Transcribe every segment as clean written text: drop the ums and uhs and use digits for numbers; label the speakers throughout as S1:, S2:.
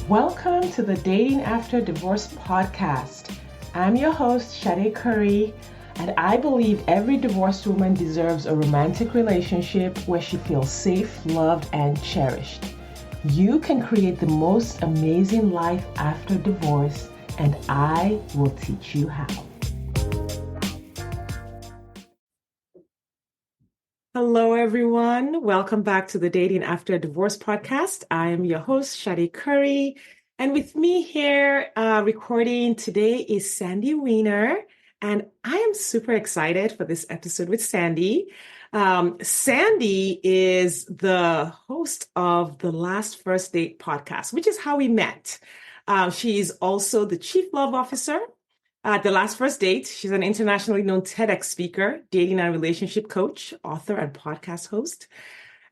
S1: Welcome to the Dating After Divorce podcast. I'm your host, Shade Curry, and I believe every divorced woman deserves a romantic relationship where she feels safe, loved, and cherished. You can create the most amazing life after divorce, and I will teach you how. Hello, everyone. Welcome back to the Dating After Divorce podcast. I am your host, Shadi Curry. And with me here recording today is Sandy Weiner. And I am super excited for this episode with Sandy. Sandy is the host of the Last First Date podcast, which is how we met. She's also the Chief Love Officer at The Last First Date. She's an internationally known TEDx speaker, dating and relationship coach, author, and podcast host.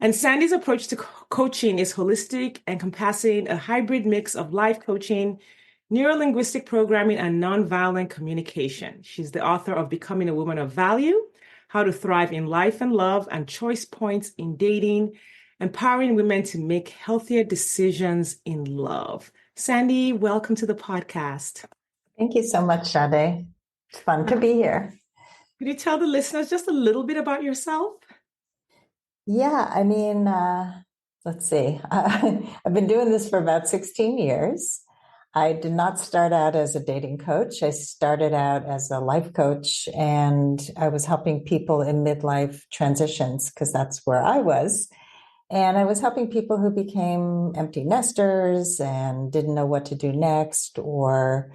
S1: And Sandy's approach to coaching is holistic, encompassing a hybrid mix of life coaching, neuro-linguistic programming, and nonviolent communication. She's the author of Becoming a Woman of Value, How to Thrive in Life and Love, and Choice Points in Dating, empowering women to make healthier decisions in love. Sandy, welcome to the podcast.
S2: Thank you so much, Sade. It's fun to be here.
S1: Could you tell the listeners just a little bit about yourself?
S2: Yeah, let's see. I've been doing this for about 16 years. I did not start out as a dating coach. I started out as a life coach, and I was helping people in midlife transitions because that's where I was. And I was helping people who became empty nesters and didn't know what to do next or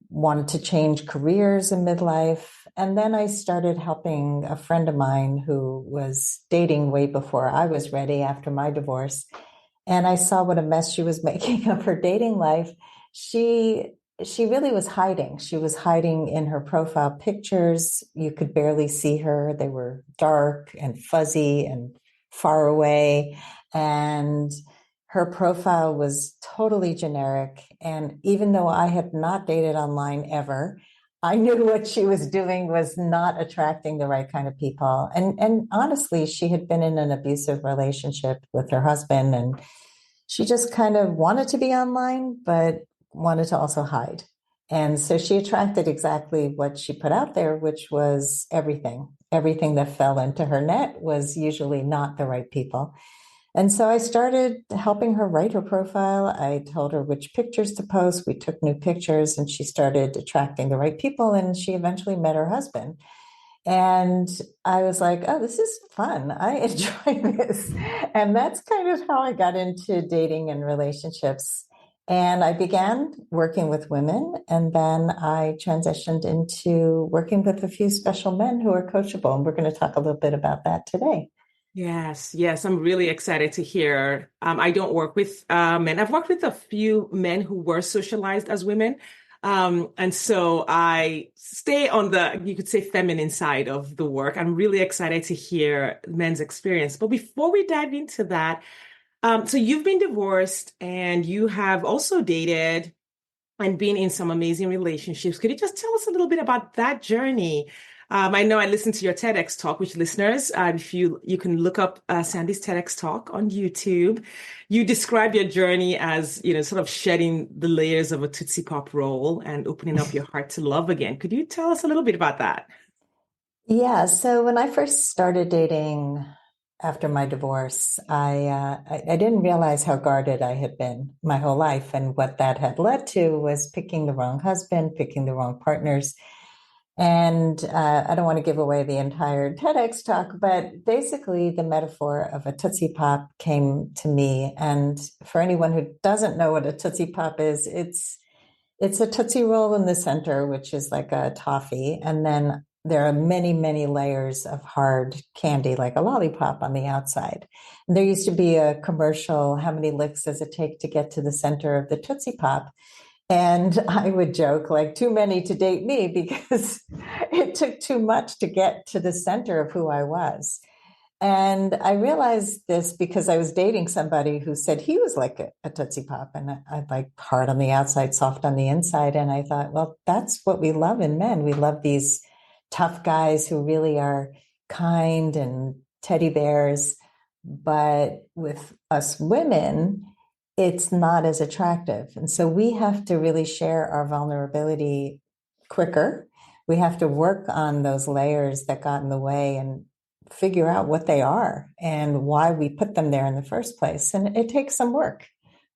S2: wanted to change careers in midlife. And then I started helping a friend of mine who was dating way before I was ready after my divorce. And I saw what a mess she was making of her dating life. She really was hiding. She was hiding in her profile pictures. You could barely see her. They were dark and fuzzy and far away. And her profile was totally generic. And even though I had not dated online ever, I knew what she was doing was not attracting the right kind of people. And honestly, she had been in an abusive relationship with her husband, and she just kind of wanted to be online, but wanted to also hide. And so she attracted exactly what she put out there, which was everything. Everything that fell into her net was usually not the right people. And so I started helping her write her profile. I told her which pictures to post. We took new pictures, and she started attracting the right people. And she eventually met her husband. And I was like, oh, this is fun. I enjoy this. And that's kind of how I got into dating and relationships. And I began working with women, and then I transitioned into working with a few special men who are coachable. And we're going to talk a little bit about that today.
S1: Yes, I'm really excited to hear. I don't work with men. I've worked with a few men who were socialized as women. And so I stay on the, you could say, feminine side of the work. I'm really excited to hear men's experience. But before we dive into that, so you've been divorced and you have also dated and been in some amazing relationships. Could you just tell us a little bit about that journey? I know I listened to your TEDx talk, which listeners, if you can look up Sandy's TEDx talk on YouTube. You describe your journey as, sort of shedding the layers of a Tootsie Pop roll and opening up your heart to love again. Could you tell us a little bit about that?
S2: Yeah. So when I first started dating after my divorce, I didn't realize how guarded I had been my whole life. And what that had led to was picking the wrong husband, picking the wrong partners. And I don't want to give away the entire TEDx talk, but basically the metaphor of a Tootsie Pop came to me. And for anyone who doesn't know what a Tootsie Pop is, it's a Tootsie Roll in the center, which is like a toffee. And then there are many, many layers of hard candy, like a lollipop on the outside. And there used to be a commercial, how many licks does it take to get to the center of the Tootsie Pop? And I would joke, like, too many to date me, because it took too much to get to the center of who I was. And I realized this because I was dating somebody who said he was like a Tootsie Pop, and I like hard on the outside, soft on the inside. And I thought, well, that's what we love in men. We love these tough guys who really are kind and teddy bears. But with us women, it's not as attractive. And so we have to really share our vulnerability quicker. We have to work on those layers that got in the way and figure out what they are and why we put them there in the first place. And it takes some work,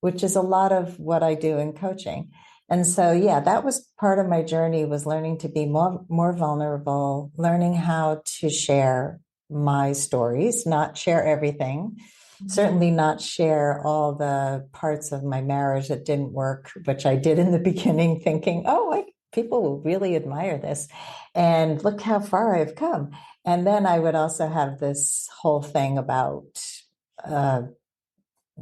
S2: which is a lot of what I do in coaching. And so, yeah, that was part of my journey, was learning to be more vulnerable, learning how to share my stories, not share everything, certainly not share all the parts of my marriage that didn't work, which I did in the beginning, thinking, oh, people will really admire this. And look how far I've come. And then I would also have this whole thing about uh,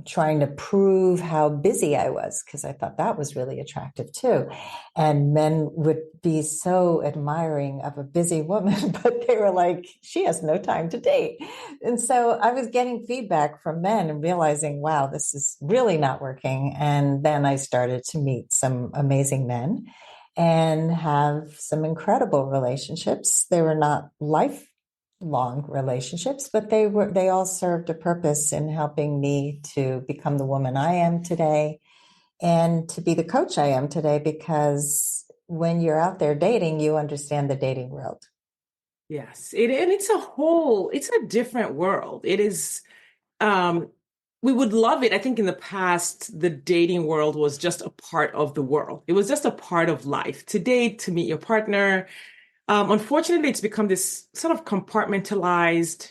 S2: trying to prove how busy I was, because I thought that was really attractive too. And men would be so admiring of a busy woman, but they were like, she has no time to date. And so I was getting feedback from men and realizing, wow, this is really not working. And then I started to meet some amazing men and have some incredible relationships. They were not lifelong relationships, but they all served a purpose in helping me to become the woman I am today and to be the coach I am today, because when you're out there dating, you understand the dating world.
S1: Yes, and it's a different world. It is, um, we would love it. I think in the past, the dating world was just a part of the world. It was just a part of life to date, to meet your partner. Unfortunately, it's become this sort of compartmentalized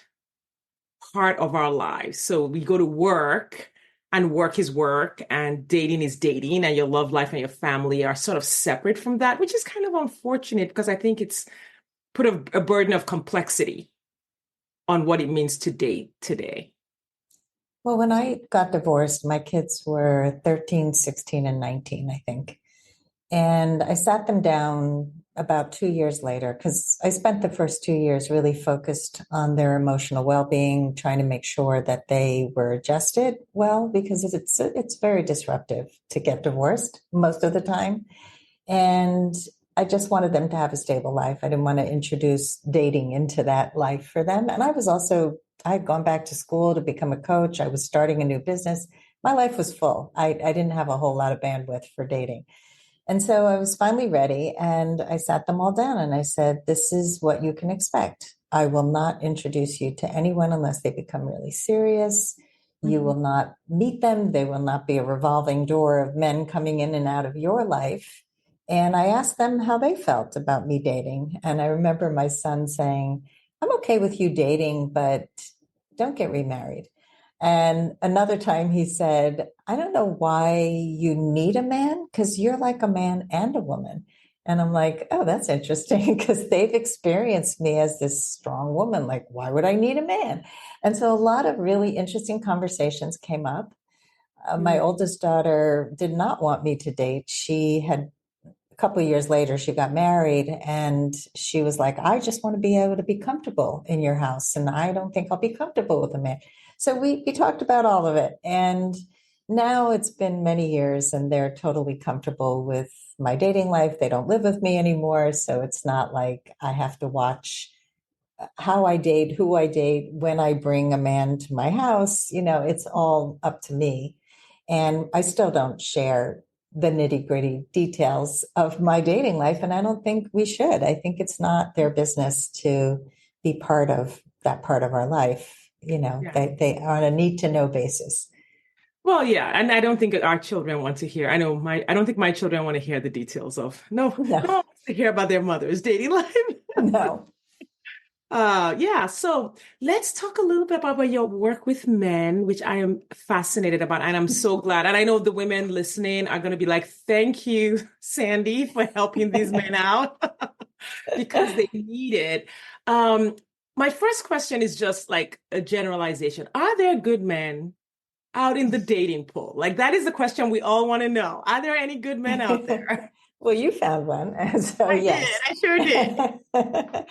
S1: part of our lives. So we go to work and work is work and dating is dating and your love life and your family are sort of separate from that, which is kind of unfortunate because I think it's put a burden of complexity on what it means to date today.
S2: Well, when I got divorced, my kids were 13, 16, and 19, I think. And I sat them down about 2 years later, because I spent the first 2 years really focused on their emotional well-being, trying to make sure that they were adjusted well, because it's very disruptive to get divorced most of the time. And I just wanted them to have a stable life. I didn't want to introduce dating into that life for them. And I had gone back to school to become a coach. I was starting a new business. My life was full. I didn't have a whole lot of bandwidth for dating. And so I was finally ready, and I sat them all down and I said, this is what you can expect. I will not introduce you to anyone unless they become really serious. You
S1: Mhm.
S2: will not meet them. They will not be a revolving door of men coming in and out of your life. And I asked them how they felt about me dating. And I remember my son saying, I'm okay with you dating, but don't get remarried. And another time he said, I don't know why you need a man, because you're like a man and a woman. And I'm like, oh, that's interesting, because they've experienced me as this strong woman. Like, why would I need a man? And so a lot of really interesting conversations came up. My
S1: Mm.
S2: oldest daughter did not want me to date. She had a couple of years later, she got married, and she was like, I just want to be able to be comfortable in your house. And I don't think I'll be comfortable with a man. So we talked about all of it. And now it's been many years and they're totally comfortable with my dating life. They don't live with me anymore. So it's not like I have to watch how I date, who I date, when I bring a man to my house. It's all up to me. And I still don't share the nitty gritty details of my dating life. And I don't think we should. I think it's not their business to be part of that part of our life.
S1: Yeah.
S2: They are on a need to know basis.
S1: Well, yeah, and I don't think our children want to hear. I don't think my children want to hear the details of. No,
S2: No,
S1: no one wants to hear about their mother's dating life.
S2: no.
S1: Yeah, so let's talk a little bit about your work with men, which I am fascinated about, and I'm so glad. And I know the women listening are going to be like, "Thank you, Sandy, for helping these men out," because they need it. Um, my first question is just like a generalization. Are there good men out in the dating pool? Like that is the question we all want to know. Are there any good men out there?
S2: Well, you found one. So,
S1: I did.
S2: yes.
S1: I sure did.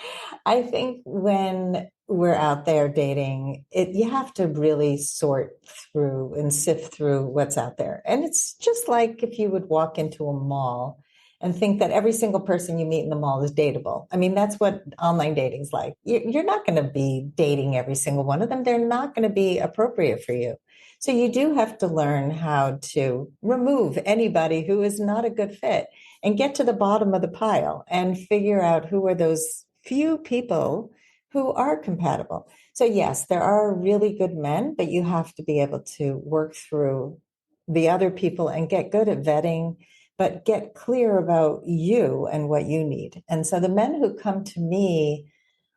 S2: I think when we're out there dating, you have to really sort through and sift through what's out there. And it's just like if you would walk into a mall and think that every single person you meet in the mall is dateable. I mean, that's what online dating's like. You're not going to be dating every single one of them. They're not going to be appropriate for you. So you do have to learn how to remove anybody who is not a good fit and get to the bottom of the pile and figure out who are those few people who are compatible. So yes, there are really good men, but you have to be able to work through the other people and get good at vetting, but get clear about you and what you need. And so the men who come to me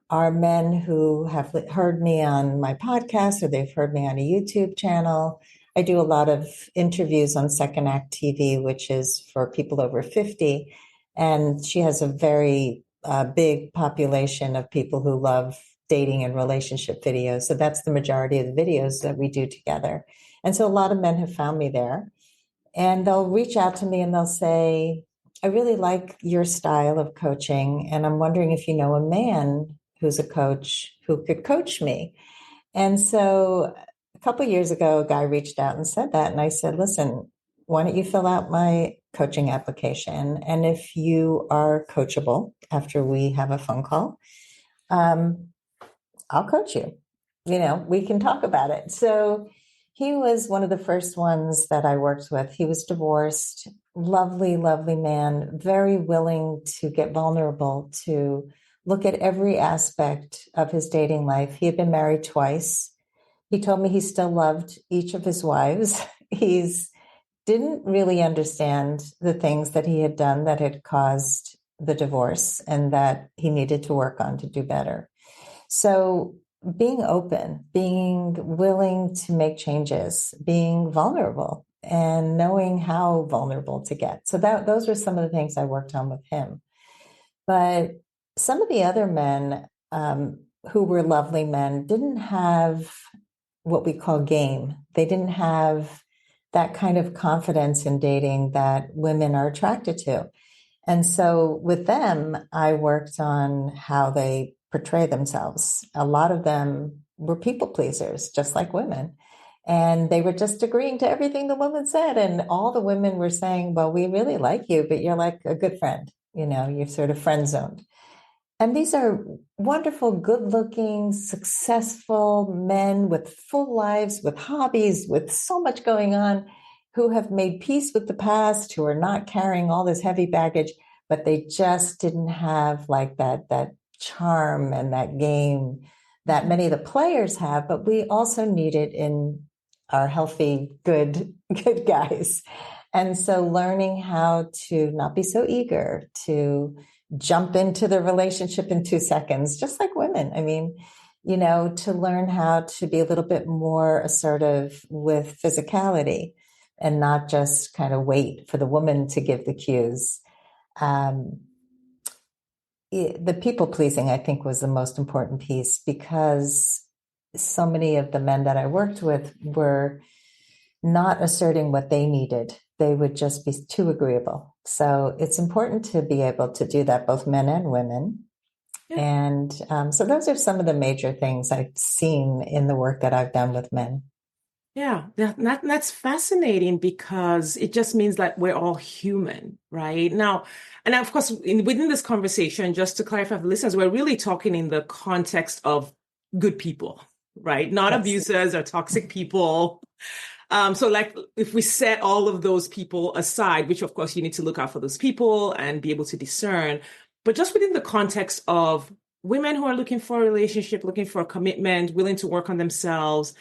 S2: are men who have heard me on my podcast or they've heard me on a YouTube channel. I do a lot of interviews on Second Act TV, which is for people over 50. And she has a very big population of people who love dating and relationship videos. So that's the majority of the videos that we do together. And so a lot of men have found me there. And they'll reach out to me and they'll say, I really like your style of coaching. And I'm wondering if you know a man who's a coach who could coach me. And so a couple of years ago, a guy reached out and said that. And I said, listen, why don't you fill out my coaching application? And if you are coachable after we have a phone call, I'll coach you. We can talk about it. So he was one of the first ones that I worked with. He was divorced, lovely, lovely man, very willing to get vulnerable, to look at every aspect of his dating life. He had been married twice. He told me he still loved each of his wives. He's didn't really understand the things that he had done that had caused the divorce and that he needed to work on to do better. So being open, being willing to make changes, being vulnerable, and knowing how vulnerable to get. So those were some of the things I worked on with him. But some of the other men who were lovely men didn't have what we call game. They didn't have that kind of confidence in dating that women are attracted to. And so with them, I worked on how they portray themselves. A lot of them were people pleasers, just like women. And they were just agreeing to everything the woman said. And all the women were saying, well, we really like you, but you're like a good friend. You're sort of friend zoned. And these are wonderful, good looking, successful men with full lives, with hobbies, with so much going on, who have made peace with the past, who are not carrying all this heavy baggage, but they just didn't have like that charm and that game that many of the players have, but we also need it in our healthy, good guys. And so learning how to not be so eager to jump into the relationship in 2 seconds, just like women. I mean, to learn how to be a little bit more assertive with physicality and not just kind of wait for the woman to give the cues. The people pleasing, I think, was the most important piece because so many of the men that I worked with were not asserting what they needed. They would just be too agreeable. So it's important to be able to do that, both men and women. Yeah. And so those are some of the major things I've seen in the work that I've done with men.
S1: Yeah, that's fascinating because it just means that we're all human, right? Now, and of course, within this conversation, just to clarify for listeners, we're really talking in the context of good people, right? Not yes. Abusers or toxic people. So like if we set all of those people aside, which of course you need to look out for those people and be able to discern, but just within the context of women who are looking for a relationship, looking for a commitment, willing to work on themselves,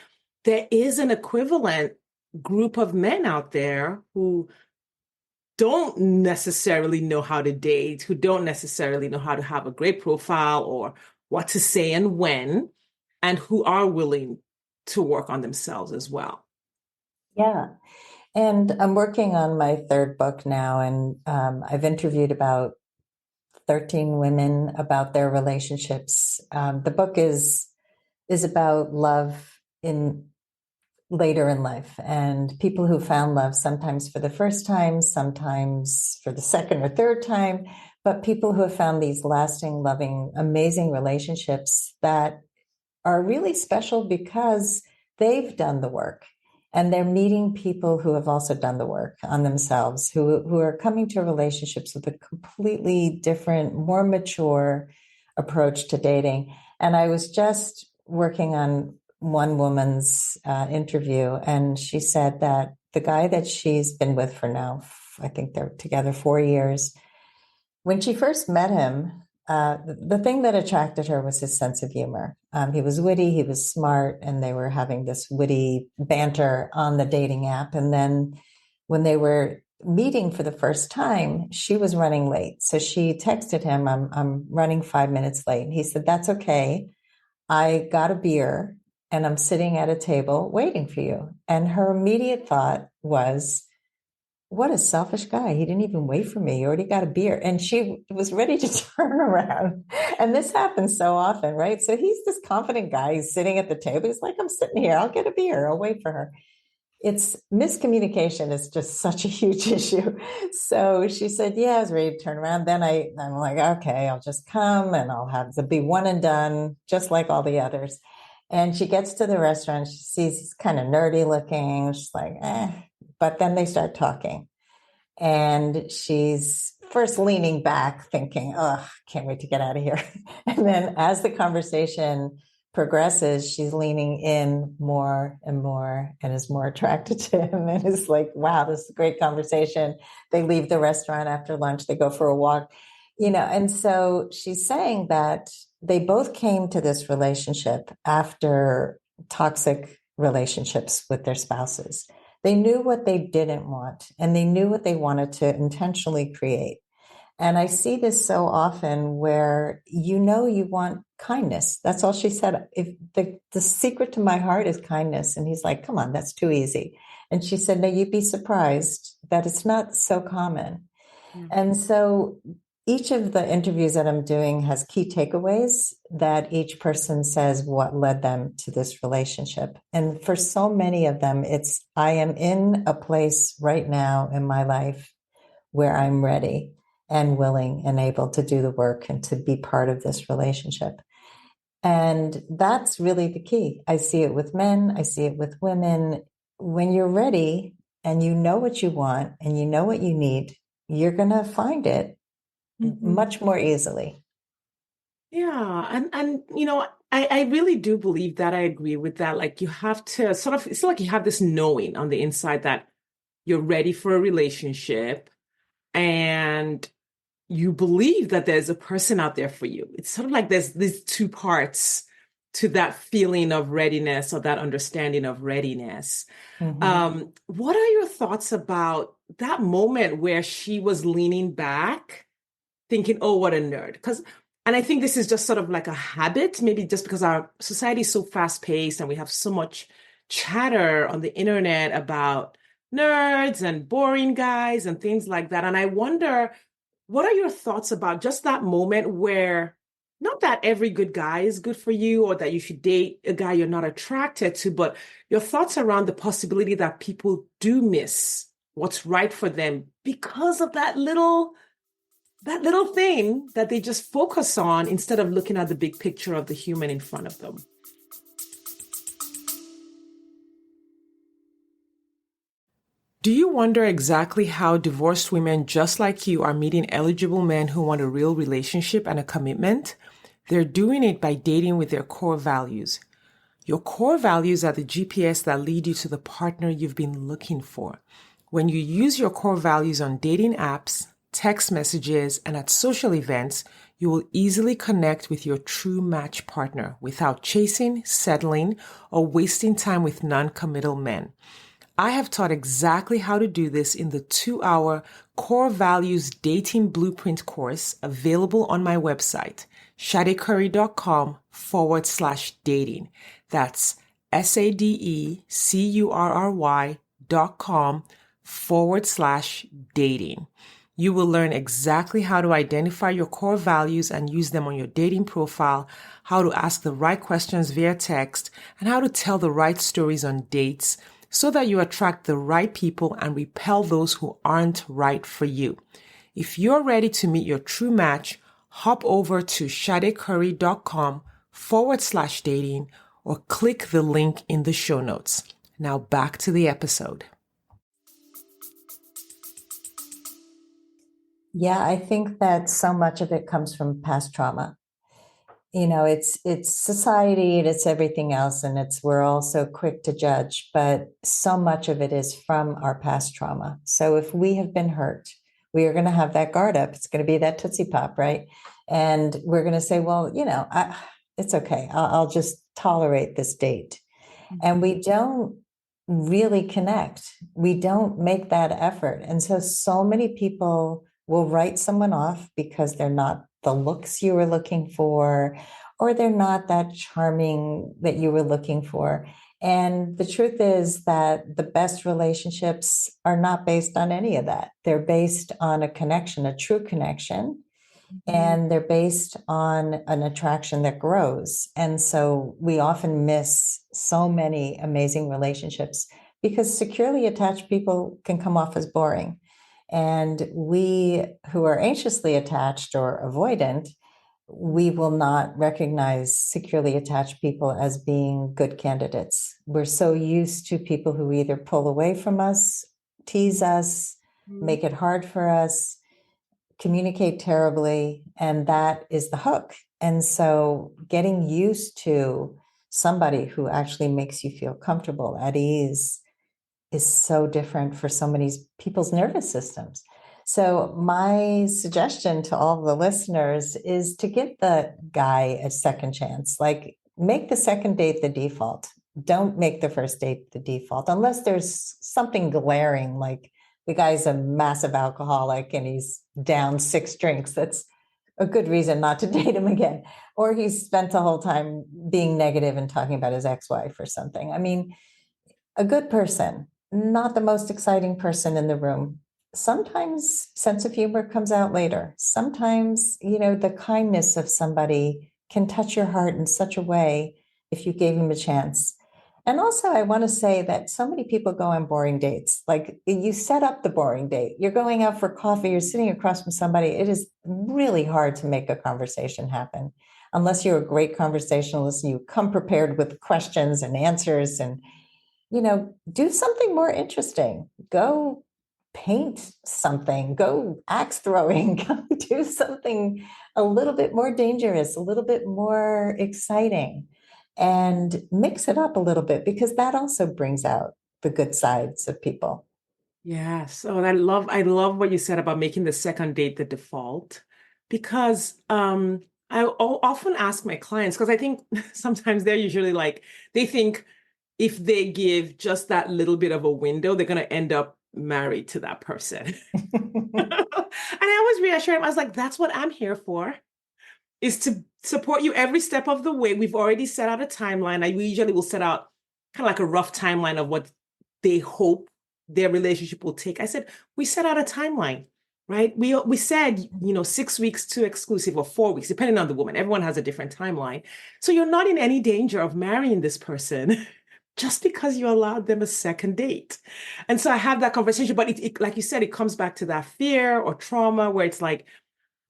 S1: there is an equivalent group of men out there who don't necessarily know how to date, who don't necessarily know how to have a great profile or what to say and when, and who are willing to work on themselves as well.
S2: Yeah. And I'm working on my third book now, and I've interviewed about 13 women about their relationships. The book is about love in later in life and people who found love sometimes for the first time, sometimes for the second or third time, but people who have found these lasting, loving, amazing relationships that are really special because they've done the work. And they're meeting people who have also done the work on themselves, who are coming to relationships with a completely different, more mature approach to dating. And I was just working on one woman's interview, and she said that the guy that she's been with for now, I think they're together 4 years, when she first met him, the thing that attracted her was his sense of humor. He was witty, he was smart, and they were having this witty banter on the dating app. And then when they were meeting for the first time, she was running late. So she texted him, I'm running 5 minutes late. And he said, that's okay. I got a beer and I'm sitting at a table waiting for you. And her immediate thought was, what a selfish guy. He didn't even wait for me. He already got a beer. And she was ready to turn around. And this happens so often, right? So he's this confident guy. He's sitting at the table. He's like, I'm sitting here. I'll get a beer. I'll wait for her. It's miscommunication is just such a huge issue. So she said, yeah, I was ready to turn around. Then I'm like, okay, I'll just come and I'll have to be one and done, just like all the others. And she gets to the restaurant. She sees he's kind of nerdy looking. She's like, eh. But then they start talking. And she's first leaning back, thinking, oh, can't wait to get out of here. And then as the conversation progresses, she's leaning in more and more and is more attracted to him and is like, wow, this is a great conversation. They leave the restaurant after lunch, they go for a walk, and so she's saying that they both came to this relationship after toxic relationships with their spouses. They knew what they didn't want, and they knew what they wanted to intentionally create. And I see this so often where you want kindness. That's all she said. If the secret to my heart is kindness. And he's like, come on, that's too easy. And she said, no, you'd be surprised that it's not so common. Yeah. And so each of the interviews that I'm doing has key takeaways that each person says what led them to this relationship. And for so many of them, it's, I am in a place right now in my life where I'm ready and willing and able to do the work and to be part of this relationship. And that's really the key. I see it with men. I see it with women. When you're ready and you know what you want and you know what you need, you're going to find it much more easily.
S1: Yeah. And I really do believe that. I agree with that. Like you have to sort of, it's like you have this knowing on the inside that you're ready for a relationship and you believe that there's a person out there for you. It's sort of like there's these two parts to that feeling of readiness or that understanding of readiness. What are your thoughts about that moment where she was leaning back, thinking, oh, what a nerd? And I think this is just sort of like a habit, maybe just because our society is so fast paced and we have so much chatter on the internet about nerds and boring guys and things like that. And I wonder, what are your thoughts about just that moment where not that every good guy is good for you or that you should date a guy you're not attracted to, but your thoughts around the possibility that people do miss what's right for them because of that little thing that they just focus on instead of looking at the big picture of the human in front of them. Do you wonder exactly how divorced women just like you are meeting eligible men who want a real relationship and a commitment? They're doing it by dating with their core values. Your core values are the GPS that lead you to the partner you've been looking for. When you use your core values on dating apps, text messages, and at social events, you will easily connect with your true match partner without chasing, settling, or wasting time with non-committal men. I have taught exactly how to do this in the 2-hour Core Values Dating Blueprint course available on my website, shadecurry.com/dating. That's SADECURRY.com/dating. You will learn exactly how to identify your core values and use them on your dating profile, how to ask the right questions via text, and how to tell the right stories on dates, so that you attract the right people and repel those who aren't right for you. If you're ready to meet your true match, hop over to shadecurry.com/dating or click the link in the show notes. Now back to the episode.
S2: Yeah, I think that so much of it comes from past trauma. It's society and it's everything else, and we're all so quick to judge, but so much of it is from our past trauma. So if we have been hurt, we are going to have that guard up. It's going to be that Tootsie Pop, right? And we're going to say, well, it's okay. I'll just tolerate this date. And we don't really connect. We don't make that effort. And so many people will write someone off because they're not the looks you were looking for, or they're not that charming that you were looking for. And the truth is that the best relationships are not based on any of that. They're based on a connection, a true connection, and they're based on an attraction that grows. And so we often miss so many amazing relationships because securely attached people can come off as boring. And we who are anxiously attached or avoidant, we will not recognize securely attached people as being good candidates. We're so used to people who either pull away from us, tease us, make it hard for us, communicate terribly, and that is the hook. And so getting used to somebody who actually makes you feel comfortable, at ease, is so different for so many people's nervous systems. So my suggestion to all the listeners is to give the guy a second chance. Like, make the second date the default. Don't make the first date the default, unless there's something glaring, like the guy's a massive alcoholic and he's down 6 drinks. That's a good reason not to date him again. Or he's spent the whole time being negative and talking about his ex-wife or something. I mean, a good person, not the most exciting person in the room. Sometimes sense of humor comes out later. Sometimes, the kindness of somebody can touch your heart in such a way if you gave him a chance. And also, I want to say that so many people go on boring dates. Like, you set up the boring date. You're going out for coffee, you're sitting across from somebody. It is really hard to make a conversation happen unless you're a great conversationalist and you come prepared with questions and answers and do something more interesting. Go paint something, go axe throwing, go do something a little bit more dangerous, a little bit more exciting, and mix it up a little bit, because that also brings out the good sides of people.
S1: Yes. Oh, I love what you said about making the second date the default, because often ask my clients, because I think sometimes they're usually like, they think if they give just that little bit of a window, they're going to end up married to that person. And I always reassure them, I was like, that's what I'm here for, is to support you every step of the way. We've already set out a timeline. We usually will set out kind of like a rough timeline of what they hope their relationship will take. I said, we set out a timeline, right? We said, 6 weeks to exclusive, or 4 weeks, depending on the woman. Everyone has a different timeline. So you're not in any danger of marrying this person just because you allowed them a second date. And so I have that conversation, but like you said, it comes back to that fear or trauma where it's like,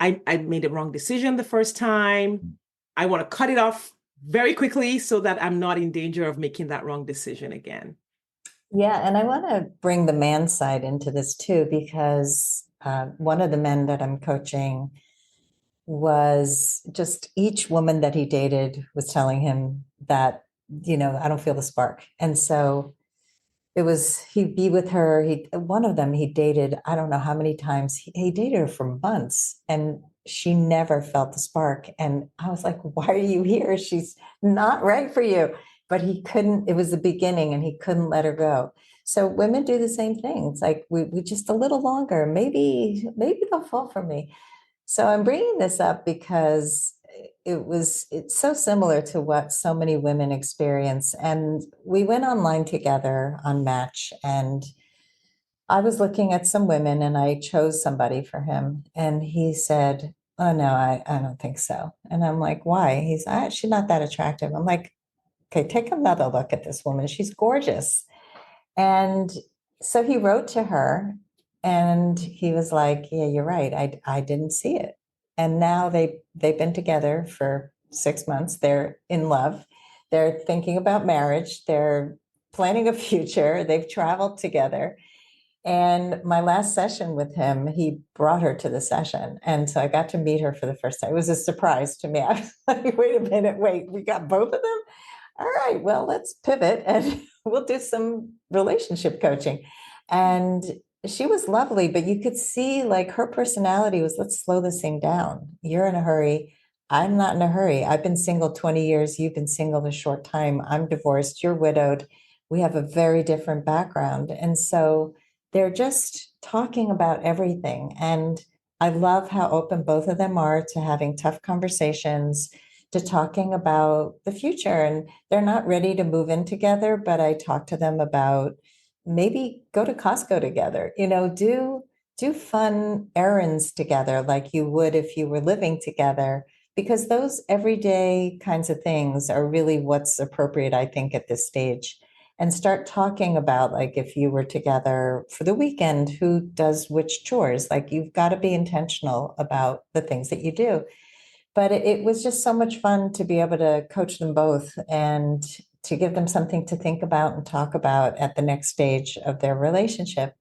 S1: I made a wrong decision the first time. I want to cut it off very quickly so that I'm not in danger of making that wrong decision again.
S2: Yeah, and I want to bring the man side into this too, because one of the men that I'm coaching was just, each woman that he dated was telling him that, I don't feel the spark. And so it was, he'd be with her. One of them he dated, I don't know how many times. He dated her for months and she never felt the spark. And I was like, why are you here? She's not right for you. But he couldn't, it was the beginning and he couldn't let her go. So women do the same thing. It's like, we just a little longer, maybe they'll fall for me. So I'm bringing this up because it's so similar to what so many women experience. And we went online together on Match, and I was looking at some women and I chose somebody for him. And he said, oh no, I don't think so. And I'm like, why? She's not that attractive. I'm like, okay, take another look at this woman. She's gorgeous. And so he wrote to her and he was like, yeah, you're right. I didn't see it. And now they've been together for 6 months. They're in love. They're thinking about marriage. They're planning a future. They've traveled together. And my last session with him, he brought her to the session. And so I got to meet her for the first time. It was a surprise to me. I was like, wait a minute, wait, we got both of them? All right, well, let's pivot and we'll do some relationship coaching. And she was lovely, but you could see like her personality was, let's slow this thing down. You're in a hurry. I'm not in a hurry. I've been single 20 years. You've been single a short time. I'm divorced. You're widowed. We have a very different background. And so they're just talking about everything. And I love how open both of them are to having tough conversations, to talking about the future. And they're not ready to move in together, but I talk to them about maybe go to Costco together, do fun errands together like you would if you were living together, because those everyday kinds of things are really what's appropriate, I think, at this stage. And start talking about like if you were together for the weekend, who does which chores? Like you've got to be intentional about the things that you do. But it was just so much fun to be able to coach them both and to give them something to think about and talk about at the next stage of their relationship.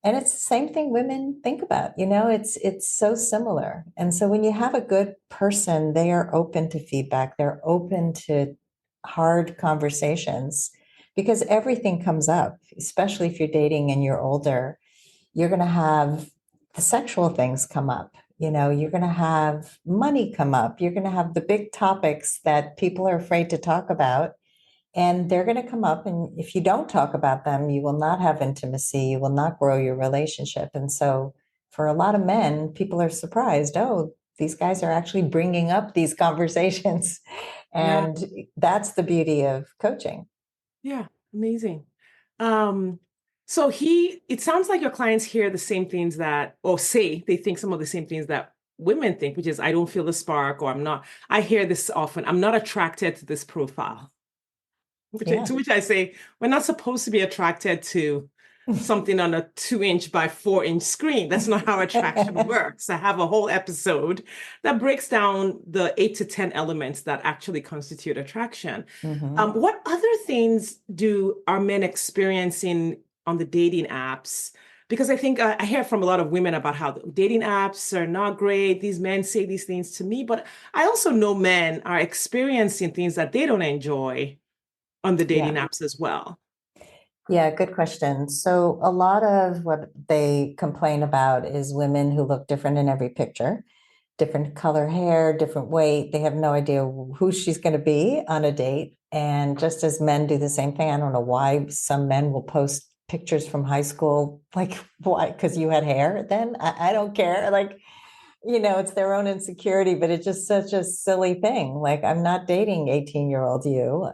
S2: And it's the same thing women think about, it's so similar. And so when you have a good person, they are open to feedback, they're open to hard conversations because everything comes up, especially if you're dating and you're older. You're going to have the sexual things come up. You're going to have money come up. You're going to have the big topics that people are afraid to talk about. And they're going to come up. And if you don't talk about them, you will not have intimacy. You will not grow your relationship. And so for a lot of men, people are surprised. Oh, these guys are actually bringing up these conversations.
S1: Yeah.
S2: And that's the beauty of coaching.
S1: Yeah. Amazing. Um, so it sounds like your clients hear the same things or say they think some of the same things that women think, which is, I don't feel the spark, or I hear this often, I'm not attracted to this profile.
S2: Yeah.
S1: To which I say, we're not supposed to be attracted to something on a 2-inch by 4-inch screen. That's not how attraction works. I have a whole episode that breaks down the 8 to 10 elements that actually constitute attraction.
S2: Mm-hmm.
S1: What other things are men experiencing on the dating apps? Because I think I hear from a lot of women about how dating apps are not great. These men say these things to me, but I also know men are experiencing things that they don't enjoy on the dating
S2: Yeah.
S1: apps as well.
S2: Yeah, good question. So, a lot of what they complain about is women who look different in every picture, different color hair, different weight. They have no idea who she's going to be on a date. And just as men do the same thing, I don't know why some men will post pictures from high school. Like, why? Because you had hair then? I don't care. Like, it's their own insecurity, but it's just such a silly thing. Like, I'm not dating 18-year-old you.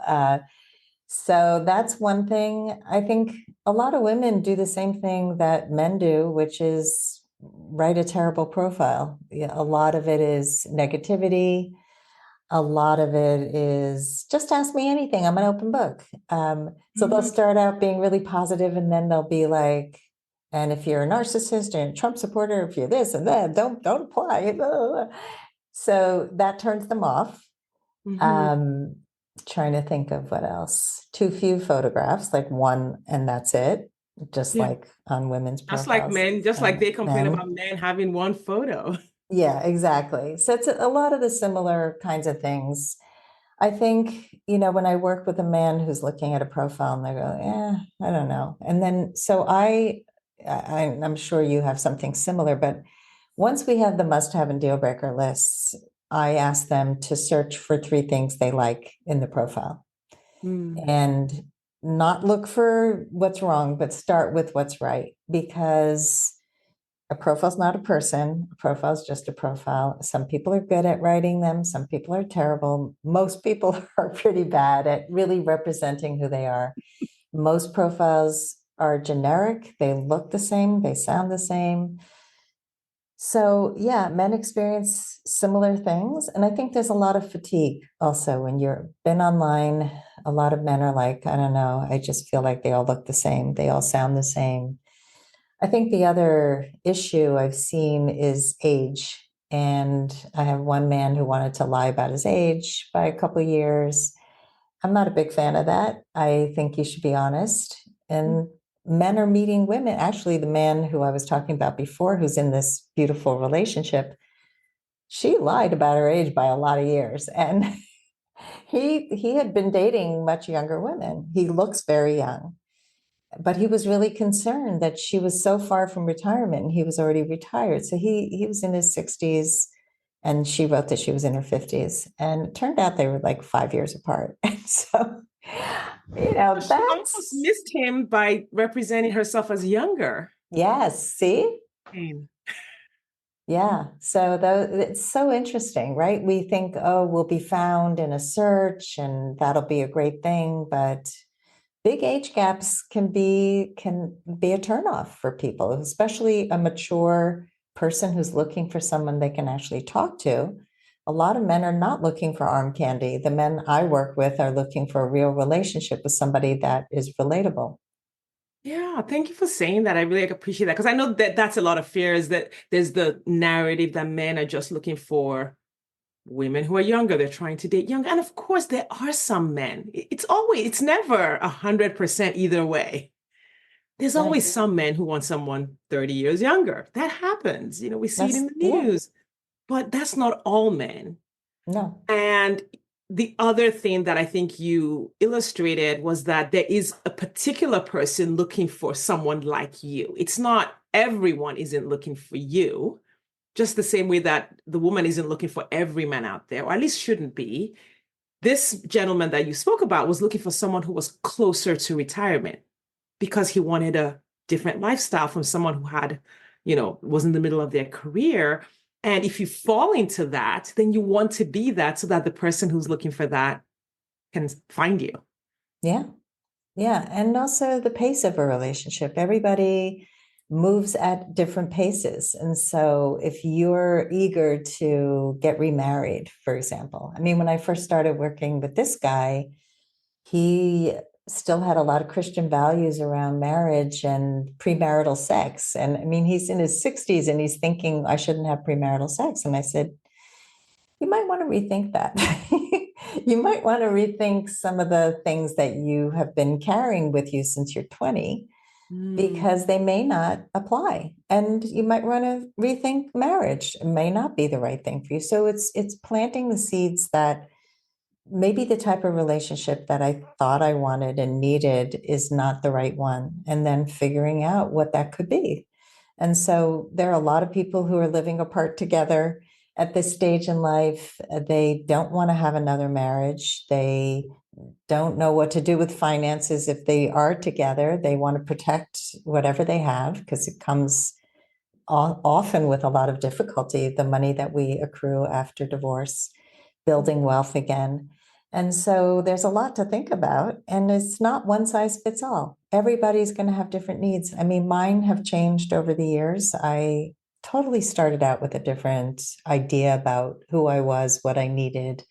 S2: So that's one thing. I think a lot of women do the same thing that men do, which is write a terrible profile. Yeah, a lot of it is negativity. A lot of it is just ask me anything. I'm an open book. So they'll
S1: Mhm.
S2: start out being really positive, and then they'll be like, and if you're a narcissist and a Trump supporter, if you're this and that, don't apply. So that turns them off.
S1: Mhm.
S2: Um, Trying to think of what else. Too few photographs, like one and that's it, just
S1: Yeah.
S2: like on women's
S1: Just like
S2: profiles
S1: men, just like
S2: and
S1: they complain about
S2: men.
S1: men having one photo.
S2: Yeah, exactly. So it's a lot of the similar kinds of things. I think, when I work with a man who's looking at a profile and they go, yeah, I don't know. And then, so I'm sure you have something similar, but once we have the must have and deal breaker lists, I ask them to search for 3 things they like in the profile
S1: Mm.
S2: and not look for what's wrong, but start with what's right. Because a profile's not a person, a profile's just a profile. Some people are good at writing them, some people are terrible. Most people are pretty bad at really representing who they are. Most profiles are generic, they look the same, they sound the same. So, yeah, men experience similar things. And I think there's a lot of fatigue also when you're been online. A lot of men are like, I don't know, I just feel like they all look the same, they all sound the same. I think the other issue I've seen is age. And I have one man who wanted to lie about his age by a couple of years. I'm not a big fan of that. I think you should be honest. And men are meeting women. Actually, the man who I was talking about before, who's in this beautiful relationship, she lied about her age by a lot of years. And he had been dating much younger women. He looks very young, but he was really concerned that she was so far from retirement and he was already retired. So he was in his 60s and she wrote that she was in her 50s. And it turned out they were like 5 years apart. And so,
S1: So she almost
S2: that's,
S1: missed him by representing herself as younger.
S2: yes, see?
S1: Mm.
S2: Yeah. So it's so interesting, right? We think, oh, we'll be found in a search and that'll be a great thing. But big age gaps can be a turnoff for people, especially a mature person who's looking for someone they can actually talk to. A lot of men are not looking for arm candy. The men I work with are looking for a real relationship with somebody that is relatable.
S1: Yeah, thank you for saying that. I really appreciate that because I know that that's a lot of fears that there's the narrative that men are just looking for women who are younger. They're trying to date young. And of course, there are some men. It's never 100% either way. There's
S2: Right.
S1: always some men who want someone 30 years younger. That happens. We see it in the
S2: Yeah,
S1: news, but that's not all men.
S2: no,
S1: And the other thing that I think you illustrated was that there is a particular person looking for someone like you. It's not everyone isn't looking for you, just the same way that the woman isn't looking for every man out there, or at least shouldn't be. This gentleman that you spoke about was looking for someone who was closer to retirement because he wanted a different lifestyle from someone who was in the middle of their career. And if you fall into that, then you want to be that so that the person who's looking for that can find you.
S2: yeah. Yeah, and also the pace of a relationship. Everybody moves at different paces. And so if you're eager to get remarried, for example, I mean, when I first started working with this guy, he still had a lot of Christian values around marriage and premarital sex. And I mean, he's in his 60s and he's thinking, I shouldn't have premarital sex. And I said, you might want to rethink that. You might want to rethink some of the things that you have been carrying with you since you're 20
S1: Mm,
S2: because they may not apply. And you might want to rethink marriage. It may not be the right thing for you. So it's planting the seeds that maybe the type of relationship that I thought I wanted and needed is not the right one, and then figuring out what that could be. And so there are a lot of people who are living apart together at this stage in life. They don't want to have another marriage. They don't know what to do with finances if they are together. They want to protect whatever they have because it comes often with a lot of difficulty, the money that we accrue after divorce, building wealth again. And so there's a lot to think about, and it's not one size fits all. Everybody's going to have different needs. I mean, mine have changed over the years. I totally started out with a different idea about who I was, what I needed,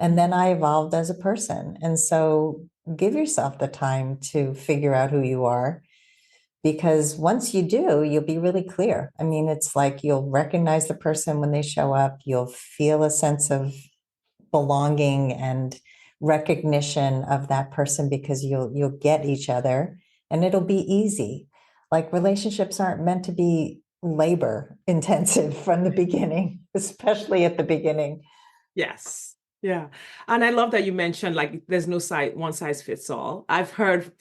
S2: and then I evolved as a person. And so give yourself the time to figure out who you are, because once you do, you'll be really clear. I mean, it's like you'll recognize the person when they show up, you'll feel a sense of belonging and recognition of that person because you'll get each other and it'll be easy. Like relationships aren't meant to be labor intensive from the beginning, especially at the beginning.
S1: yes. Yeah. And I love that you mentioned like there's no one size fits all. I've heard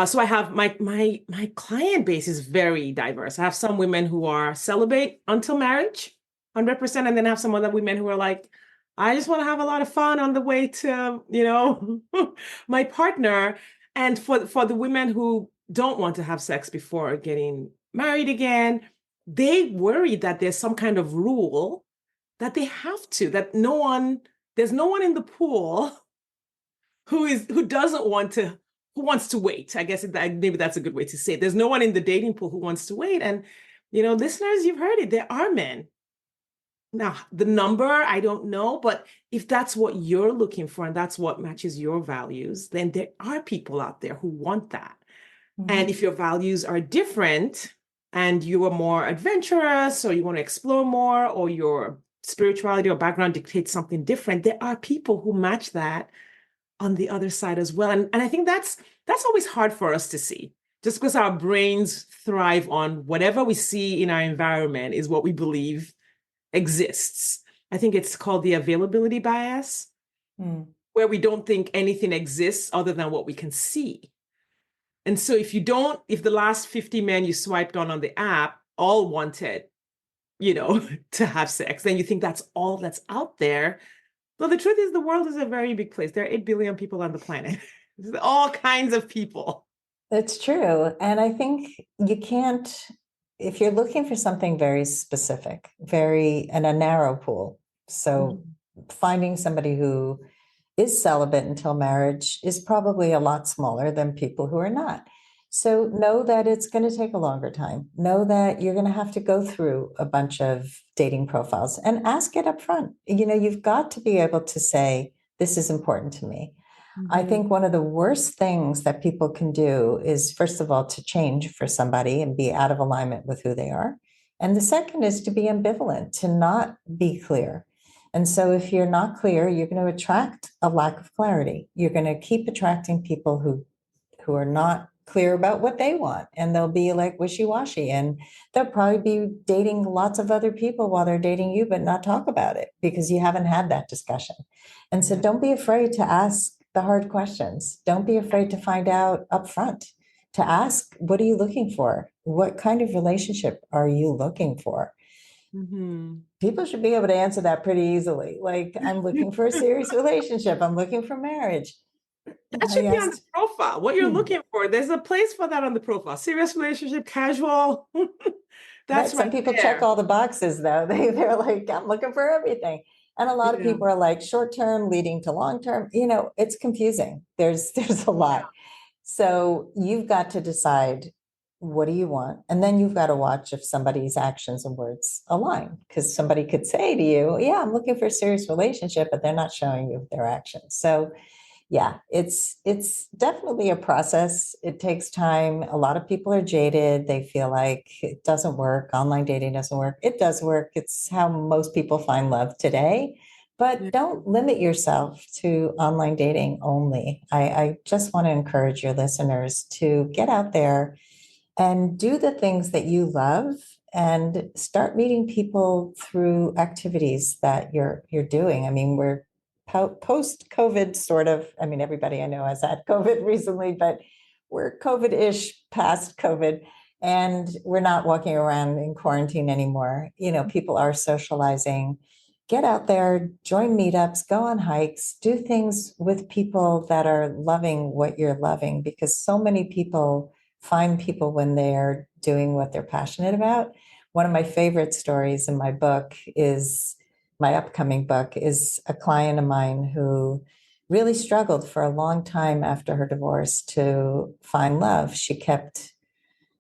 S1: so I have my client base is very diverse. I have some women who are celibate until marriage, 100%, and then I have some other women who are like, I just want to have a lot of fun on the way to, my partner. And for the women who don't want to have sex before getting married again, they worry that there's some kind of rule that they have to, that there's no one in the pool who doesn't want to, who wants to wait. I guess maybe that's a good way to say it. There's no one in the dating pool who wants to wait. And, listeners, you've heard it. There are men. Now, the number, I don't know, but if that's what you're looking for and that's what matches your values, then there are people out there who want that. And
S2: Mhm.
S1: if your values are different and you are more adventurous or you want to explore more or your spirituality or background dictates something different, there are people who match that on the other side as well. And I think that's always hard for us to see. Just because our brains thrive on whatever we see in our environment is what we believe exists. I think it's called the availability bias,
S2: Mm.
S1: where we don't think anything exists other than what we can see. And so if the last 50 men you swiped on the app all wanted, to have sex, then you think that's all that's out there. Well, the truth is the world is a very big place. There are 8 billion people on the planet. All kinds of people.
S2: It's true. And I think you can't, if you're looking for something very specific, and a narrow pool. So finding somebody who is celibate until marriage is probably a lot smaller than people who are not. So know that it's going to take a longer time. Know that you're going to have to go through a bunch of dating profiles and ask it up front. You've got to be able to say, this is important to me. I think one of the worst things that people can do is, first of all, to change for somebody and be out of alignment with who they are. And the second is to be ambivalent, to not be clear. And so if you're not clear, you're going to attract a lack of clarity. You're going to keep attracting people who are not clear about what they want, and they'll be like wishy-washy, and they'll probably be dating lots of other people while they're dating you, but not talk about it because you haven't had that discussion. And so don't be afraid to ask the hard questions. Don't be afraid to find out up front, to ask, what are you looking for? What kind of relationship are you looking for? People should be able to answer that pretty easily. Like, I'm looking for a serious relationship. I'm looking for marriage.
S1: That should be on the profile, what you're looking for. There's a place for that on the profile. Serious relationship, casual. That's
S2: right. Some people check all the boxes, though. They're like, I'm looking for everything. And a lot of people are like short term leading to long term. It's confusing. There's a lot. So you've got to decide, what do you want? And then you've got to watch if somebody's actions and words align, because somebody could say to you, yeah, I'm looking for a serious relationship, but they're not showing you their actions. So yeah, it's definitely a process. It takes time. A lot of people are jaded. They feel like it doesn't work. Online dating doesn't work. It does work. It's how most people find love today. But don't limit yourself to online dating only. I just want to encourage your listeners to get out there and do the things that you love, and start meeting people through activities that you're doing. I mean, we're post COVID, sort of. I mean, everybody I know has had COVID recently, but we're COVID-ish past COVID, and we're not walking around in quarantine anymore. People are socializing. Get out there, join meetups, go on hikes, do things with people that are loving what you're loving, because so many people find people when they're doing what they're passionate about. One of my favorite stories in my upcoming book is a client of mine who really struggled for a long time after her divorce to find love. She kept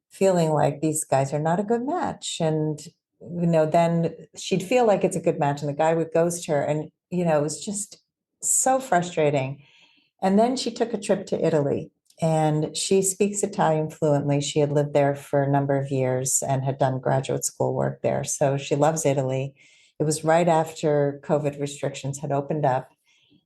S2: feeling like these guys are not a good match. And, then she'd feel like it's a good match and the guy would ghost her. And, it was just so frustrating. And then she took a trip to Italy, and she speaks Italian fluently. She had lived there for a number of years and had done graduate school work there. So she loves Italy. It was right after COVID restrictions had opened up.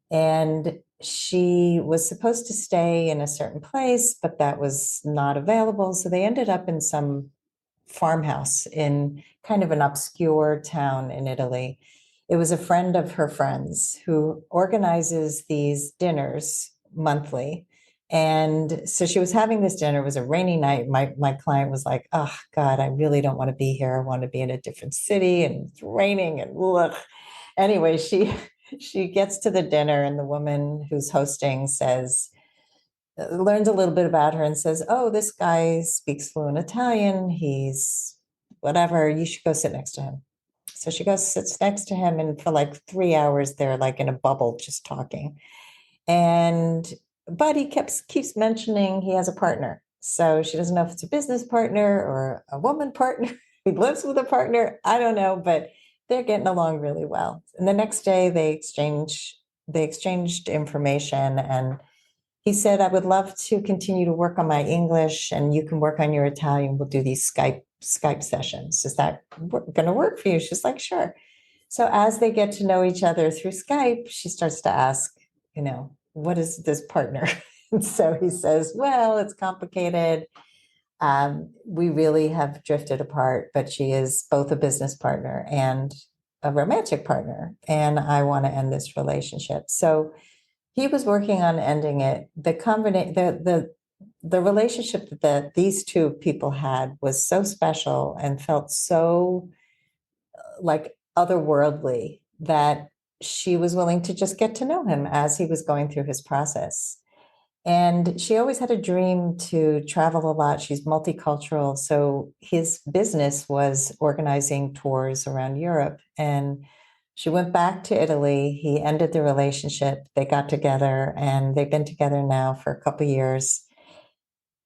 S2: And she was supposed to stay in a certain place, but that was not available. So they ended up in some farmhouse in kind of an obscure town in Italy. It was a friend of her friends who organizes these dinners monthly. And so she was having this dinner. It was a rainy night. My client was like, oh God, I really don't want to be here. I want to be in a different city, and it's raining and ugh. Anyway, she gets to the dinner, and the woman who's hosting learns a little bit about her and says, oh, this guy speaks fluent Italian. He's whatever. You should go sit next to him. So she goes, sits next to him, and for like 3 hours, they're like in a bubble just talking. But he keeps mentioning he has a partner. So she doesn't know if it's a business partner or a woman partner. He lives with a partner. I don't know, but they're getting along really well. And the next day they exchanged information, and he said, I would love to continue to work on my English, and you can work on your Italian. We'll do these Skype sessions. Is that going to work for you? She's like, sure. So as they get to know each other through Skype, she starts to ask, what is this partner? And so he says, well, it's complicated. We really have drifted apart, but she is both a business partner and a romantic partner. And I want to end this relationship. So he was working on ending it. The relationship that these two people had was so special and felt so like otherworldly that she was willing to just get to know him as he was going through his process. And she always had a dream to travel a lot. She's multicultural. So his business was organizing tours around Europe. And she went back to Italy. He ended the relationship. They got together and they've been together now for a couple of years.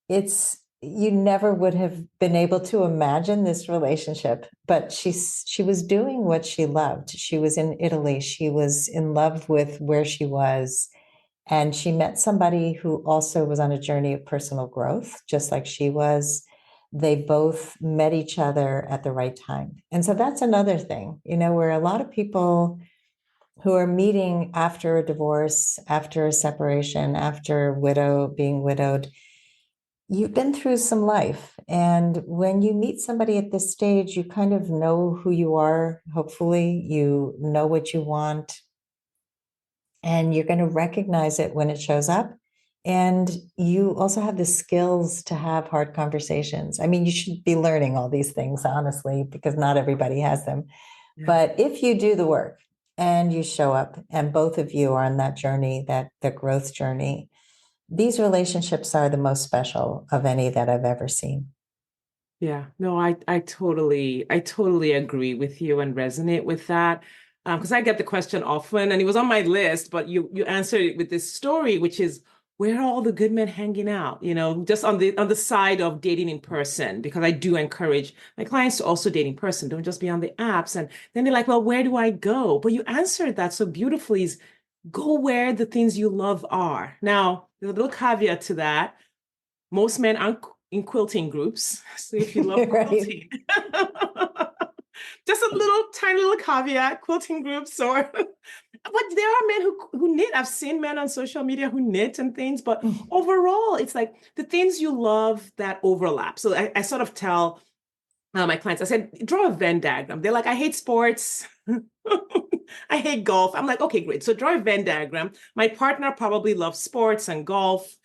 S2: It's you never would have been able to imagine this relationship, but she was doing what she loved. She was in Italy. She was in love with where she was. And she met somebody who also was on a journey of personal growth, just like she was. They both met each other at the right time. And so that's another thing, where a lot of people who are meeting after a divorce, after a separation, after being widowed, you've been through some life. And when you meet somebody at this stage, you kind of know who you are. Hopefully, you know what you want, and you're going to recognize it when it shows up. And you also have the skills to have hard conversations. I mean, you should be learning all these things, honestly, because not everybody has them.
S1: Yeah.
S2: But if you do the work and you show up and both of you are on that journey, that the growth journey, these relationships are the most special of any that I've ever seen.
S1: Yeah, no, I totally agree with you and resonate with that. Because I get the question often, and it was on my list, but you answered it with this story, which is where are all the good men hanging out? Just on the side of dating in person, because I do encourage my clients to also date in person. Don't just be on the apps. And then they're like, well, where do I go? But you answered that so beautifully is go where the things you love are. Now, there's a little caveat to that. Most men aren't in quilting groups. So if you love
S2: Right.
S1: quilting, just a little tiny little caveat, quilting groups or but there are men who knit. I've seen men on social media who knit and things, but overall, it's like the things you love that overlap. So I sort of tell my clients, I said, draw a Venn diagram. They're like, I hate sports. I hate golf. I'm like, okay, great. So draw a Venn diagram. My partner probably loves sports and golf,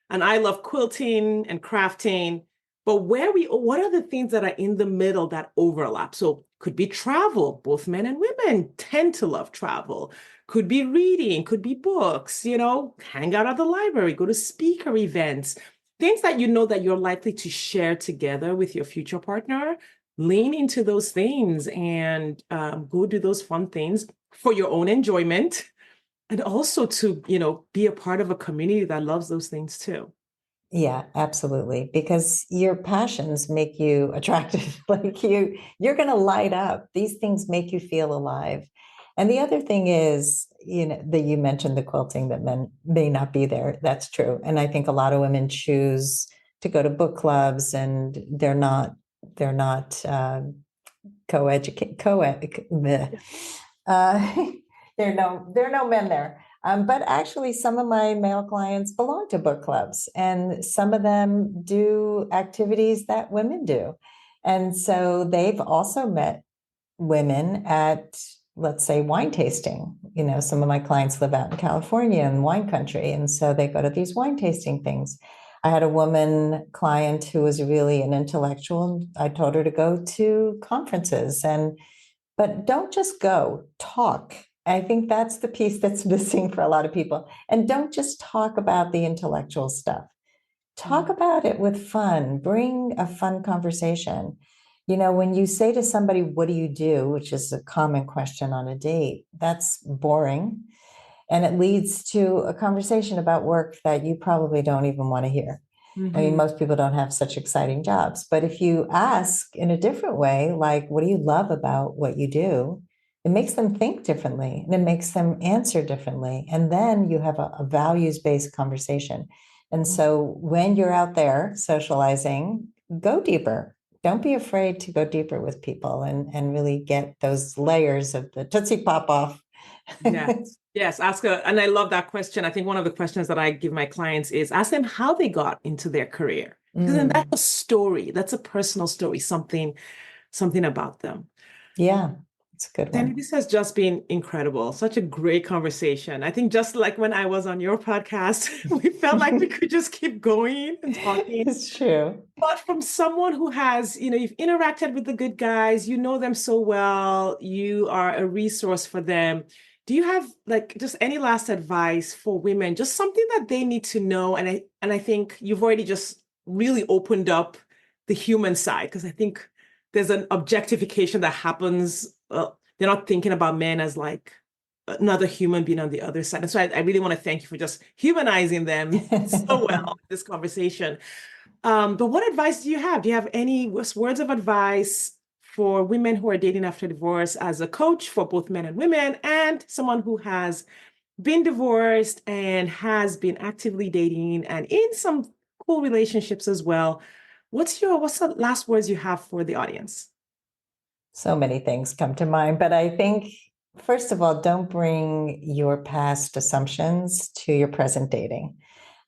S1: and I love quilting and crafting. But what are the things that are in the middle that overlap? So could be travel. Both men and women tend to love travel. Could be reading, could be books, hang out at the library, go to speaker events, things that you know that you're likely to share together with your future partner. Lean into those things and go do those fun things for your own enjoyment and also to, be a part of a community that loves those things too.
S2: Yeah, absolutely. Because your passions make you attractive. Like you're going to light up. These things make you feel alive. And the other thing is, that you mentioned the quilting that men may not be there. That's true. And I think a lot of women choose to go to book clubs and they're not co-educate uh, there are no men there. But actually, some of my male clients belong to book clubs, and some of them do activities that women do. And so they've also met women at, let's say, wine tasting. Some of my clients live out in California in wine country, and so they go to these wine tasting things. I had a woman client who was really an intellectual, and I told her to go to conferences but don't just go, talk. I think that's the piece that's missing for a lot of people. And don't just talk about the intellectual stuff. Talk about it with fun. Bring a fun conversation. When you say to somebody, what do you do? Which is a common question on a date, that's boring. And it leads to a conversation about work that you probably don't even want to hear. I mean,
S1: Mm-hmm.
S2: most people don't have such exciting jobs, but if you ask in a different way, like, what do you love about what you do? It makes them think differently and it makes them answer differently. And then you have a values-based conversation. And so when you're out there socializing, go deeper. Don't be afraid to go deeper with people and really get those layers of the Tootsie Pop off.
S1: Yes. Yes, and I love that question. I think one of the questions that I give my clients is ask them how they got into their career. Because then that's
S2: Mm,
S1: a story, that's a personal story, something about them.
S2: yeah, it's a good
S1: Sandy,
S2: one.
S1: this has just been incredible. Such a great conversation. I think just like when I was on your podcast, we felt like we could just keep going and talking.
S2: It's true.
S1: But from someone who has, you've interacted with the good guys, you know them so well, you are a resource for them. Do you have like just any last advice for women, just something that they need to know? And I think you've already just really opened up the human side because I think there's an objectification that happens. They're not thinking about men as like another human being on the other side. And so I really want to thank you for just humanizing them so well in this conversation. But what advice do you have? Do you have any words of advice for women who are dating after divorce as a coach for both men and women, and someone who has been divorced and has been actively dating and in some cool relationships as well? What's the last words you have for the audience?
S2: So many things come to mind, but I think, first of all, don't bring your past assumptions to your present dating.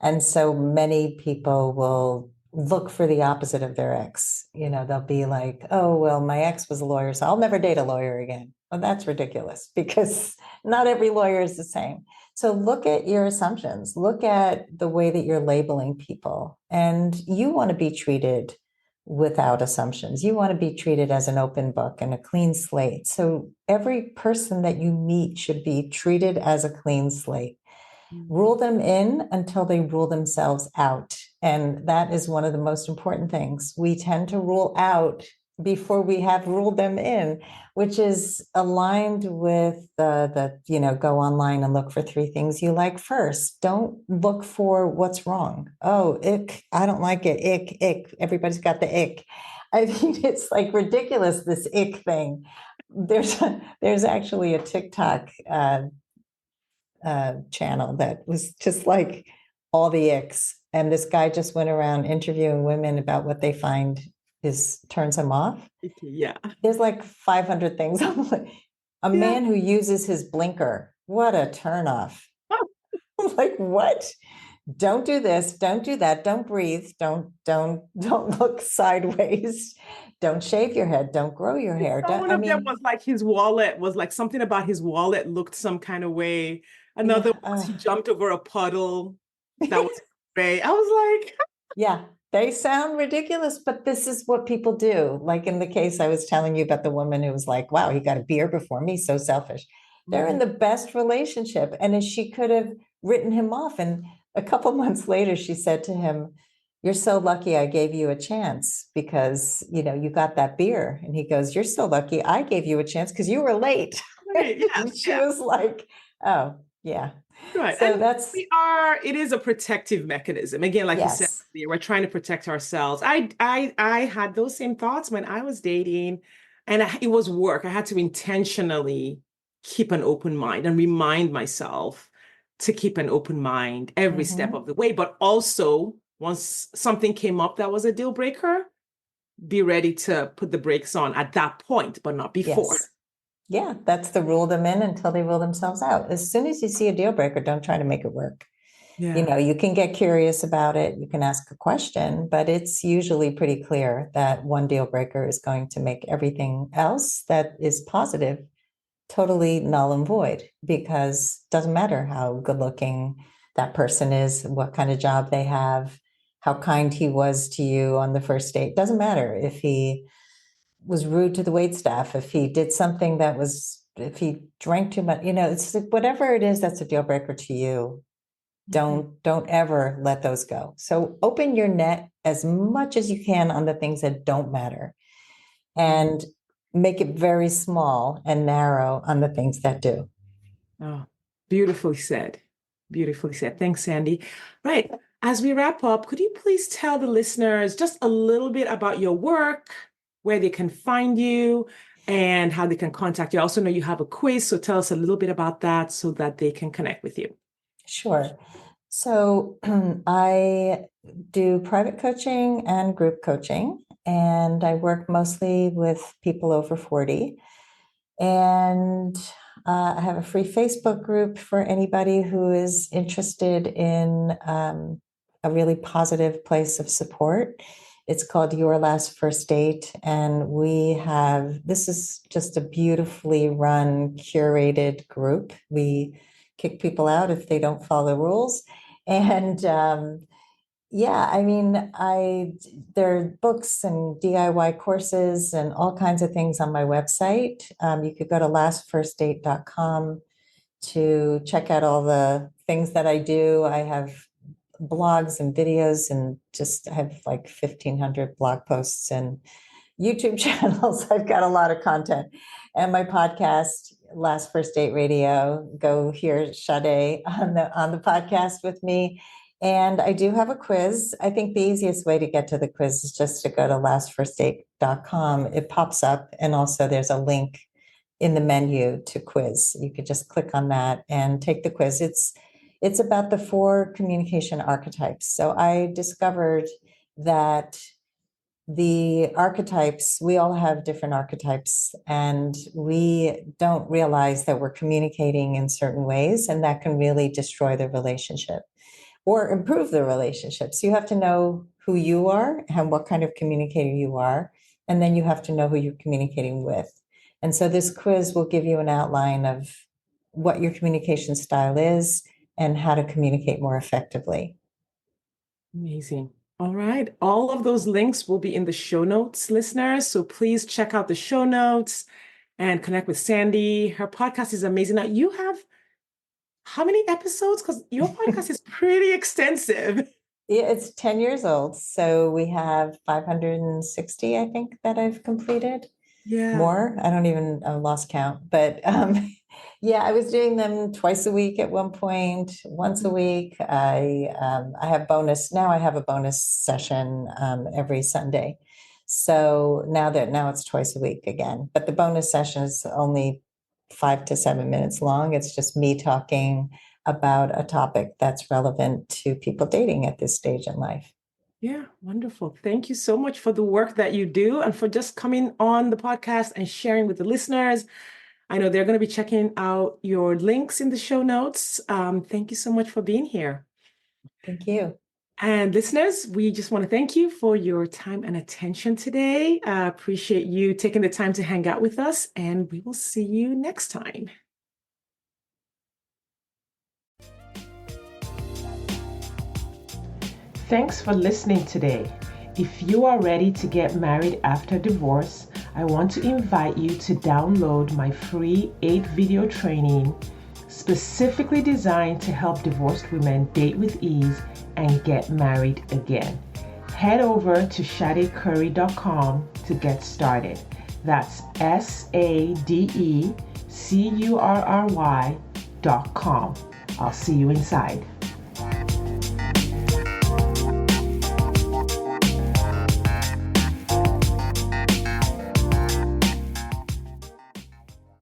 S2: And so many people will look for the opposite of their ex. They'll be like, oh, well, my ex was a lawyer, so I'll never date a lawyer again. Well, that's ridiculous because not every lawyer is the same. So look at your assumptions, look at the way that you're labeling people, and you want to be treated without assumptions. You want to be treated as an open book and a clean slate. So every person that you meet should be treated as a clean slate. Rule them in until they rule themselves out. And that is one of the most important things. We tend to rule out before we have ruled them in, which is aligned with go online and look for three things you like first. Don't look for what's wrong. Oh, ick, I don't like it. Ick, ick. Everybody's got the ick. I think it's like ridiculous, this ick thing. There's actually a TikTok channel that was just like all the icks. And this guy just went around interviewing women about what they find turns him off.
S1: Yeah.
S2: There's like 500 things. I'm like, a
S1: Yeah.
S2: man who uses his blinker. What a turnoff. I'm like, what? Don't do this. Don't do that. Don't breathe. Don't look sideways. Don't shave your head. Don't grow your hair.
S1: So
S2: Don't,
S1: one
S2: I
S1: of them
S2: mean,
S1: was like his wallet was like something about his wallet looked some kind of way. Another
S2: yeah.
S1: was he jumped over a puddle that was gray. I was like,
S2: Yeah, they sound ridiculous, but this is what people do. Like in the case I was telling you about the woman who was like, wow, he got a beer before me, so selfish. They're in
S1: Mhm.
S2: the best relationship. And as she could have written him off. And a couple months later, she said to him, you're so lucky I gave you a chance because, you got that beer. And he goes, you're so lucky I gave you a chance because you were late.
S1: Right, yes,
S2: And she
S1: yeah.
S2: was like, oh, yeah.
S1: Right.
S2: So
S1: And
S2: that's,
S1: it is a protective mechanism. Again, like you said
S2: yes.
S1: earlier, we're trying to protect ourselves. I had those same thoughts when I was dating, and it was work. I had to intentionally keep an open mind and remind myself to keep an open mind every step
S2: Mhm.
S1: of the way. But also, once something came up that was a deal breaker, be ready to put the brakes on at that point, but not before.
S2: Yes. Yeah, that's the rule them in until they rule themselves out. As soon as you see a deal breaker, don't try to make it work.
S1: Yeah.
S2: You can get curious about it, you can ask a question, but it's usually pretty clear that one deal breaker is going to make everything else that is positive totally null and void because it doesn't matter how good looking that person is, what kind of job they have, how kind he was to you on the first date. Doesn't matter if he was rude to the wait staff, if he did something if he drank too much, it's like whatever it is that's a deal breaker to you,
S1: Mhm.
S2: don't ever let those go. So open your net as much as you can on the things that don't matter and make it very small and narrow on the things that do.
S1: Oh, beautifully said. Beautifully said. Thanks, Sandy. Right. As we wrap up, could you please tell the listeners just a little bit about your work, where they can find you, and how they can contact you? I also know you have a quiz, so tell us a little bit about that so that they can connect with you.
S2: Sure. So I do private coaching and group coaching, and I work mostly with people over 40. And I have a free Facebook group for anybody who is interested in a really positive place of support. It's called Your Last First Date. And this is just a beautifully run, curated group. We kick people out if they don't follow the rules. And yeah, I mean, there are books and DIY courses and all kinds of things on my website. You could go to lastfirstdate.com to check out all the things that I do. I have blogs and videos and just have like 1,500 blog posts and YouTube channels. I've got a lot of content. And my podcast, Last First Date Radio, go hear Sade on the podcast with me. And I do have a quiz. I think the easiest way to get to the quiz is just to go to lastfirstdate.com. It pops up, and also there's a link in the menu to quiz. You could just click on that and take the quiz. It's about the 4 communication archetypes. So I discovered that the archetypes, we all have different archetypes, and we don't realize that we're communicating in certain ways, and that can really destroy the relationship or improve the relationships. You have to know who you are and what kind of communicator you are, and then you have to know who you're communicating with. And so this quiz will give you an outline of what your communication style is and how to communicate more effectively.
S1: Amazing. All right. All of those links will be in the show notes, listeners. So please check out the show notes and connect with Sandy. Her podcast is amazing. Now, you have how many episodes? Because your podcast is pretty extensive.
S2: Yeah, it's 10 years old. So we have 560, I think, that I've completed.
S1: Yeah.
S2: More. I don't even, I lost count. But yeah, I was doing them twice a week at one point, once a week. I have now I have a bonus session every Sunday. So now it's twice a week again. But the bonus session is only 5 to 7 minutes long. It's just me talking about a topic that's relevant to people dating at this stage in life.
S1: Yeah, wonderful. Thank you so much for the work that you do and for just coming on the podcast and sharing with the listeners. I know they're going to be checking out your links in the show notes. Thank you so much for being here.
S2: Thank you.
S1: And listeners, we just want to thank you for your time and attention today. Appreciate you taking the time to hang out with us, and we will see you next time. Thanks for listening today. If you are ready to get married after divorce, I want to invite you to download my free 8-video training specifically designed to help divorced women date with ease and get married again. Head over to shadecurry.com to get started. That's SADECURRY.com. I'll see you inside.